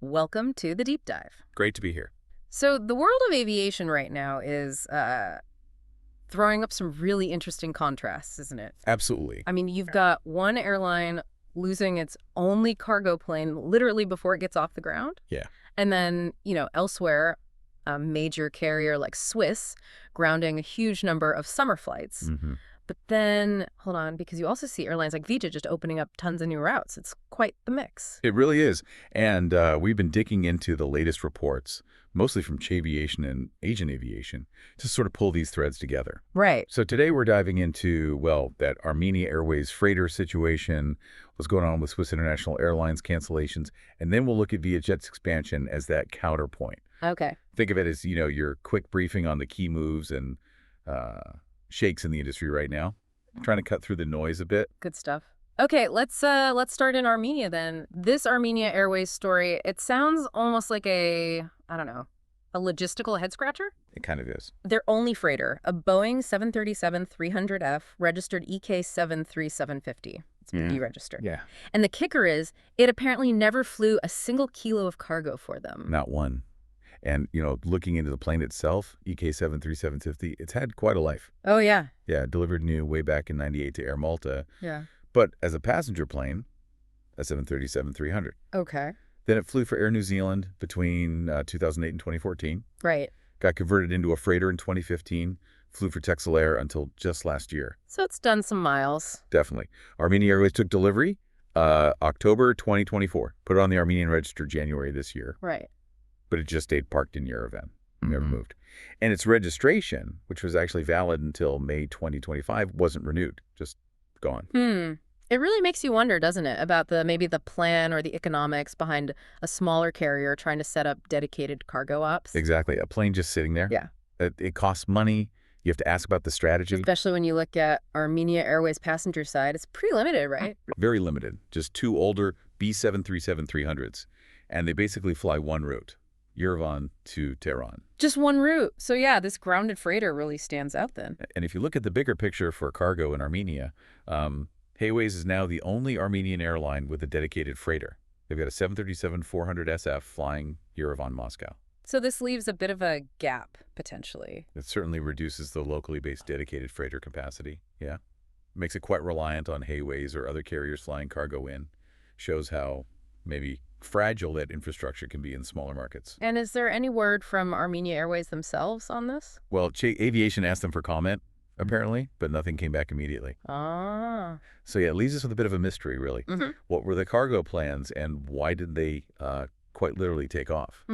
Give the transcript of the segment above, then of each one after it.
Welcome to the deep dive. Great to be here. So the world of aviation right now is throwing up some really interesting contrasts, isn't it? Absolutely. I mean, you've got one airline losing its only cargo plane literally before it gets off the ground. Yeah. And then, elsewhere, a major carrier like Swiss grounding a huge number of summer flights. hmm But then, hold on, because you also see airlines like VietJet just opening up tons of new routes. It's quite the mix. It really is. And we've been digging into the latest reports, mostly from Aviation and Asian Aviation, to sort of pull these threads together. Right. So today we're diving into, well, that Armenia Airways freighter situation, what's going on with Swiss International Airlines cancellations, and then we'll look at VietJet's expansion as that counterpoint. Okay. Think of it as, your quick briefing on the key moves and shakes in the industry right now. Trying to cut through the noise a bit. Good stuff. Okay, let's start in Armenia then. This Armenia Airways story, it sounds almost like a logistical head scratcher. It kind of is. Their only freighter, a Boeing 737-300F registered EK73750. It's deregistered. Yeah. And the kicker is, it apparently never flew a single kilo of cargo for them. Not one. And, looking into the plane itself, EK73750, it's had quite a life. Oh, yeah. Yeah, delivered new way back in '98 to Air Malta. Yeah. But as a passenger plane, a 737-300. Okay. Then it flew for Air New Zealand between 2008 and 2014. Right. Got converted into a freighter in 2015. Flew for Texel Air until just last year. So it's done some miles. Definitely. Armenia Airways took delivery October 2024. Put it on the Armenian register January this year. Right. But it just stayed parked in Yerevan. Never moved. And its registration, which was actually valid until May 2025, wasn't renewed. Just gone. It really makes you wonder, doesn't it, about maybe the plan or the economics behind a smaller carrier trying to set up dedicated cargo ops. Exactly. A plane just sitting there. Yeah. It costs money. You have to ask about the strategy. Especially when you look at Armenia Airways passenger side, it's pretty limited, right? Very limited. Just two older B737-300s. And they basically fly one route. Yerevan to Tehran. Just one route. So yeah, this grounded freighter really stands out then. And if you look at the bigger picture for cargo in Armenia, Airways is now the only Armenian airline with a dedicated freighter. They've got a 737-400SF flying Yerevan-Moscow. So this leaves a bit of a gap, potentially. It certainly reduces the locally based dedicated freighter capacity, yeah. Makes it quite reliant on Airways or other carriers flying cargo in. Shows how maybe fragile that infrastructure can be in smaller markets. And is there any word from Armenia Airways themselves on this? Well, Aviation asked them for comment, apparently, but nothing came back immediately. Ah. So yeah, it leaves us with a bit of a mystery, really. What were the cargo plans and why did they quite literally take off?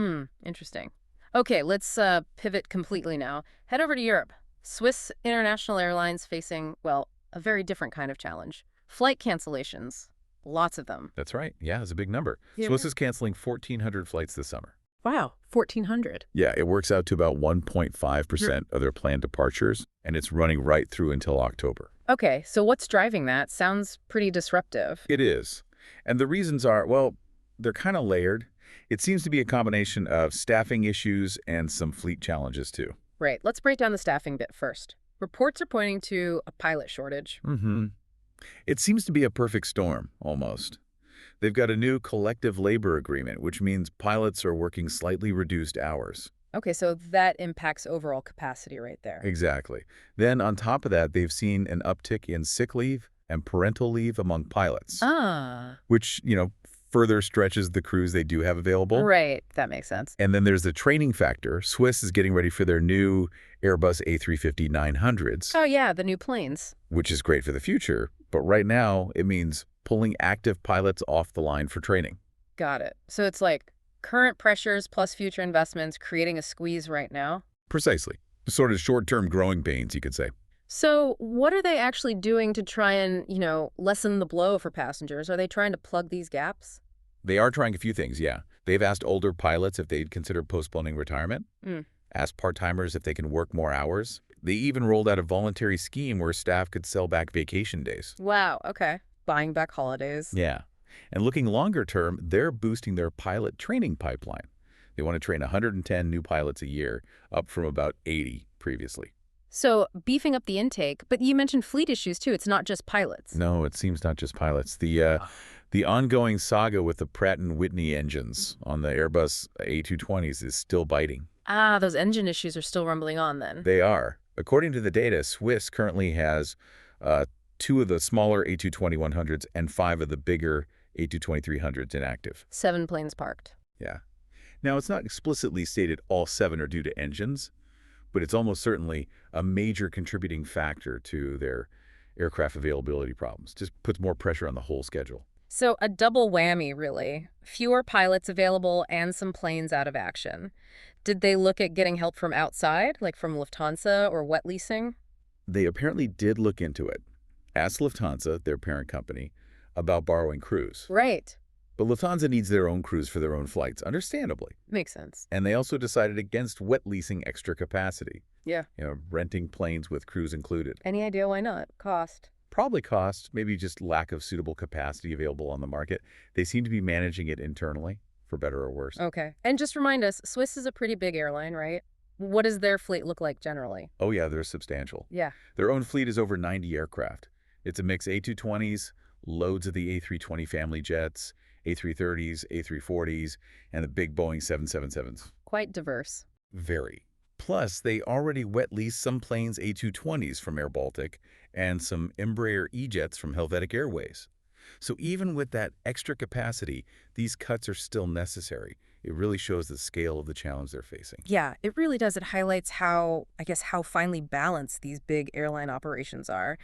Interesting. Okay, let's pivot completely now. Head over to Europe. Swiss International Airlines facing, well, a very different kind of challenge. Flight cancellations. Lots of them. That's right. Yeah, it's a big number. Yeah. Swiss is canceling 1,400 flights this summer. Wow, 1,400. Yeah, it works out to about 1.5% of their planned departures, and it's running right through until October. Okay, so what's driving that? Sounds pretty disruptive. It is. And the reasons are, well, they're kind of layered. It seems to be a combination of staffing issues and some fleet challenges, too. Right, let's break down the staffing bit first. Reports are pointing to a pilot shortage. It seems to be a perfect storm, almost. They've got a new collective labor agreement, which means pilots are working slightly reduced hours. Okay, so that impacts overall capacity right there. Exactly. Then on top of that, they've seen an uptick in sick leave and parental leave among pilots. Which, further stretches the crews they do have available. Right, that makes sense. And then there's the training factor. Swiss is getting ready for their new Airbus A350-900s. Oh yeah, the new planes. Which is great for the future, but right now it means pulling active pilots off the line for training. Got it. So it's like current pressures plus future investments creating a squeeze right now? Precisely. Sort of short-term growing pains, you could say. So what are they actually doing to try and, lessen the blow for passengers? Are they trying to plug these gaps? They are trying a few things, yeah. They've asked older pilots if they'd consider postponing retirement, asked part-timers if they can work more hours. They even rolled out a voluntary scheme where staff could sell back vacation days. Wow, okay. Buying back holidays. Yeah. And looking longer term, they're boosting their pilot training pipeline. They want to train 110 new pilots a year, up from about 80 previously. So beefing up the intake, but you mentioned fleet issues too. It's not just pilots. No, it seems not just pilots. The The ongoing saga with the Pratt& Whitney engines on the Airbus A220s is still biting. Ah, those engine issues are still rumbling on then. They are. According to the data, Swiss currently has uh, 2 of the smaller A220-100s and 5 of the bigger A220-300s inactive. 7 planes parked. Yeah. Now, it's not explicitly stated all 7 are due to engines, but it's almost certainly a major contributing factor to their aircraft availability problems. Just puts more pressure on the whole schedule. So a double whammy, really. Fewer pilots available and some planes out of action. Did they look at getting help from outside, like from Lufthansa or wet leasing? They apparently did look into it. Asked Lufthansa, their parent company, about borrowing crews. Right. But Lufthansa needs their own crews for their own flights, understandably. Makes sense. And they also decided against wet leasing extra capacity. Yeah. Renting planes with crews included. Any idea why not? Cost. Probably cost, maybe just lack of suitable capacity available on the market. They seem to be managing it internally, for better or worse. Okay. And just remind us, Swiss is a pretty big airline, right? What does their fleet look like generally? Oh yeah, they're substantial. Yeah. Their own fleet is over 90 aircraft. It's a mix A220s, loads of the A320 family jets, A330s, A340s, and the big Boeing 777s. Quite diverse. Very. Plus, they already wet leased some planes A220s from airBaltic and some Embraer E-jets from Helvetic Airways. So even with that extra capacity, these cuts are still necessary. It really shows the scale of the challenge they're facing. Yeah, it really does. It highlights how, I guess, how finely balanced these big airline operations are.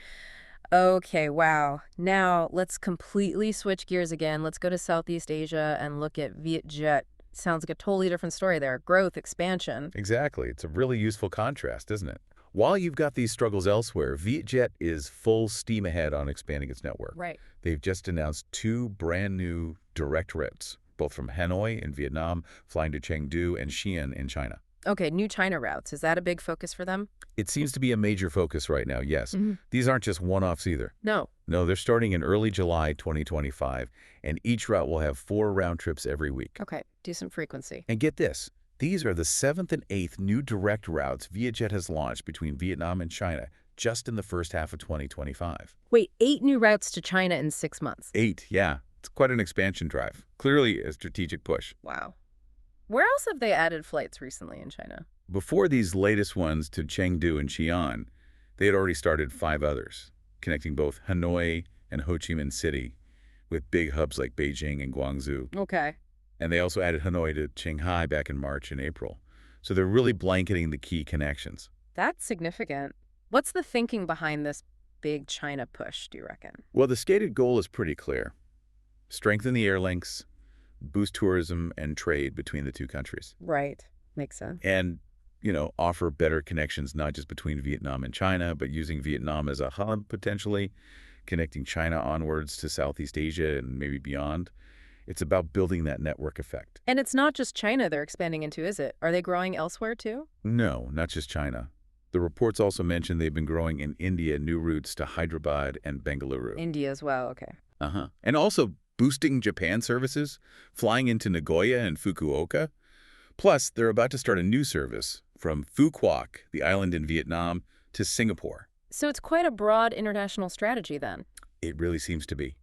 Okay, wow. Now let's completely switch gears again. Let's go to Southeast Asia and look at VietJet. Sounds like a totally different story there. Growth, expansion. Exactly. It's a really useful contrast, isn't it? While you've got these struggles elsewhere, VietJet is full steam ahead on expanding its network. Right. They've just announced 2 brand new direct routes, both from Hanoi in Vietnam, flying to Chengdu and Xi'an in China. Okay, new China routes. Is that a big focus for them? It seems to be a major focus right now, yes. Mm-hmm. These aren't just one-offs either. No. No, they're starting in early July 2025, and each route will have 4 round trips every week. Okay, decent frequency. And get this, these are the 7th and 8th new direct routes VietJet has launched between Vietnam and China just in the first half of 2025. Wait, 8 new routes to China in 6 months. 8, yeah. It's quite an expansion drive. Clearly a strategic push. Wow. Where else have they added flights recently in China? Before these latest ones to Chengdu and Xi'an, they had already started 5 others, connecting both Hanoi and Ho Chi Minh City, with big hubs like Beijing and Guangzhou. Okay. And they also added Hanoi to Shanghai back in March and April. So they're really blanketing the key connections. That's significant. What's the thinking behind this big China push, do you reckon? Well, the stated goal is pretty clear. Strengthen the air links, boost tourism and trade between the 2 countries. Right. Makes sense. And, offer better connections not just between Vietnam and China, but using Vietnam as a hub potentially, connecting China onwards to Southeast Asia and maybe beyond. It's about building that network effect. And it's not just China they're expanding into, is it? Are they growing elsewhere too? No, not just China. The reports also mention they've been growing in India, new routes to Hyderabad and Bengaluru. India as well, okay. And also boosting Japan services, flying into Nagoya and Fukuoka. Plus, they're about to start a new service from Phu Quoc, the island in Vietnam, to Singapore. So it's quite a broad international strategy then. It really seems to be.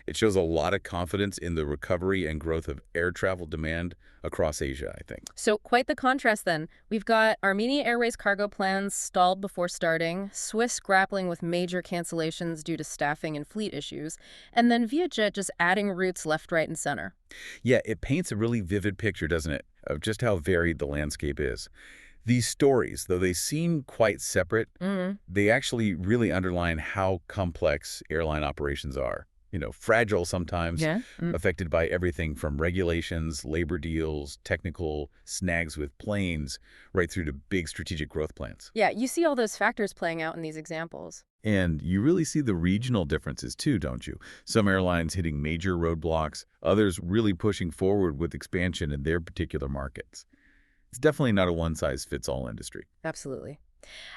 It shows a lot of confidence in the recovery and growth of air travel demand across Asia, I think. So quite the contrast then. We've got Armenia Airways cargo plans stalled before starting, Swiss grappling with major cancellations due to staffing and fleet issues, and then VietJet just adding routes left, right, and center. Yeah, it paints a really vivid picture, doesn't it, of just how varied the landscape is. These stories, though they seem quite separate, they actually really underline how complex airline operations are. Fragile sometimes, affected by everything from regulations, labor deals, technical snags with planes, right through to big strategic growth plans. Yeah, you see all those factors playing out in these examples. And you really see the regional differences too, don't you? Some airlines hitting major roadblocks, others really pushing forward with expansion in their particular markets. It's definitely not a one-size-fits-all industry. Absolutely.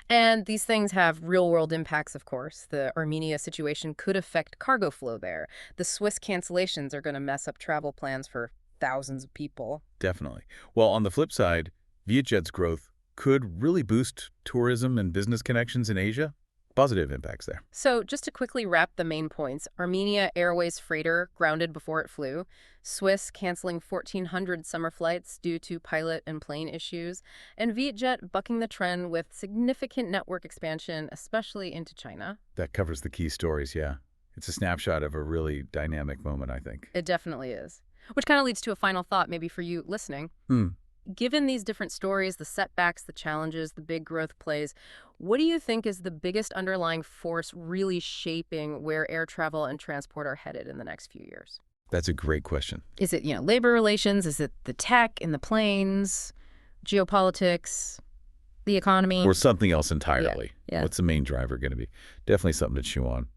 And these things have real-world impacts, of course. The Armenia situation could affect cargo flow there. The Swiss cancellations are going to mess up travel plans for thousands of people. Definitely. Well, on the flip side, VietJet's growth could really boost tourism and business connections in Asia. Positive impacts there. So, just to quickly wrap the main points, Armenia Airways freighter grounded before it flew, Swiss canceling 1,400 summer flights due to pilot and plane issues, and VietJet bucking the trend with significant network expansion, especially into China. That covers the key stories, yeah. It's a snapshot of a really dynamic moment, I think. It definitely is. Which kind of leads to a final thought, maybe for you listening. Hmm. Given these different stories, the setbacks, the challenges, the big growth plays, what do you think is the biggest underlying force really shaping where air travel and transport are headed in the next few years? That's a great question. Is it, labor relations? Is it the tech in the planes, geopolitics, the economy? Or something else Yeah, entirely. yeah. What's the main driver going to be? Definitely something to chew on.